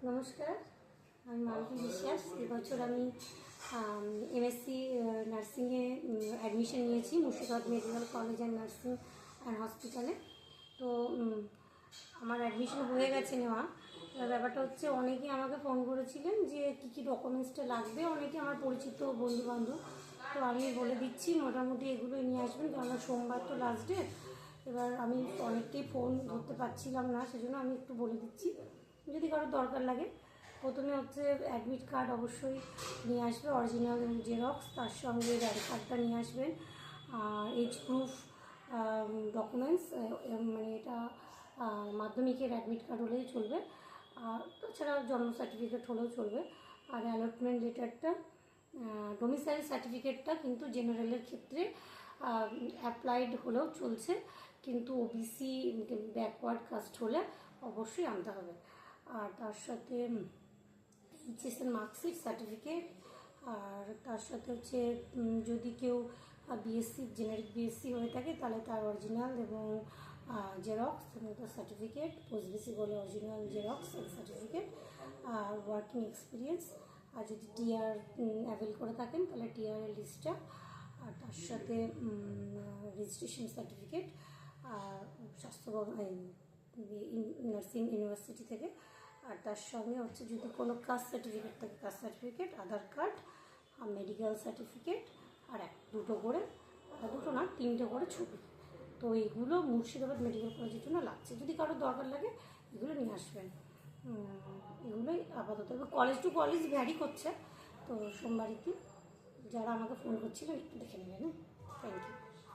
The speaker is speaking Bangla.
নমস্কার, আমি মালতী বিশ্বাস। এবছর আমি এমএসসি নার্সিংয়ে অ্যাডমিশন নিয়েছি Murshidabad medical college and nursing and হসপিটালে। তো আমার অ্যাডমিশন হয়ে গেছে নেওয়া। ব্যাপারটা হচ্ছে, অনেকেই আমাকে ফোন করেছিলেন যে কী কী ডকুমেন্টসটা লাগবে, অনেকে আমার পরিচিত বন্ধুবান্ধব। তো আমি বলে দিচ্ছি, মোটামুটি এগুলোই নিয়ে আসবেন, কারণ সোমবার তো লাস্ট ডেট। এবার আমি অনেককেই ফোন ধরতে পারছিলাম না, সেজন্য আমি একটু বলে দিচ্ছি যদি কারোর দরকার লাগে। প্রথমে হচ্ছে অ্যাডমিট কার্ড অবশ্যই নিয়ে আসবে, অরিজিনাল জেরক্স, তার সঙ্গে র্যান কার্ডটা নিয়ে আসবেন, আর এজ প্রুফ ডকুমেন্টস, মানে এটা মাধ্যমিকের অ্যাডমিট কার্ড হলেই চলবে, আর তাছাড়া জন্ম সার্টিফিকেট হলেও চলবে। আর অ্যালটমেন্ট লেটারটা, ডোমিসাইল সার্টিফিকেটটা কিন্তু জেনারেলের ক্ষেত্রে অ্যাপ্লাইড হলেও চলছে, কিন্তু ওবিসি ব্যাকওয়ার্ড কাস্ট হলে অবশ্যই আনতে হবে। আর তার সাথে এইচএসের মার্কশিট সার্টিফিকেট, আর তার সাথে হচ্ছে যদি কেউ বিএসসি জেনারিক বিএসসি হয়ে থাকে তাহলে তার অরিজিনাল এবং জেরক্স সার্টিফিকেট, পোস্ট বেসিক হলে অরিজিনাল জেরক্স সার্টিফিকেট, আর ওয়ার্কিং এক্সপিরিয়েন্স, আর যদি টিআর অ্যাভেল করে থাকেন তাহলে টিআরের লিস্টটা, আর তার সাথে রেজিস্ট্রেশন সার্টিফিকেট, আর স্বাস্থ্য নার্সিং ইউনিভার্সিটি থেকে, আর তার সঙ্গে হচ্ছে যদি কোনো কাস্ট সার্টিফিকেট থাকে কাস্ট সার্টিফিকেট, আধার কার্ড, মেডিকেল সার্টিফিকেট, আর দুটো করে, দুটো না তিনটে করে ছবি। তো এইগুলো মুর্শিদাবাদ মেডিকেল কলেজের জন্য লাগছে, যদি কারোর দরকার লাগে এগুলো নিয়ে আসবেন। এগুলোই আপাতত, কলেজ টু কলেজ ভ্যারি করছে। তো সোমবারের দিন যারা আমাকে ফোন করছিলেন একটু দেখে নেবেন। Thank you.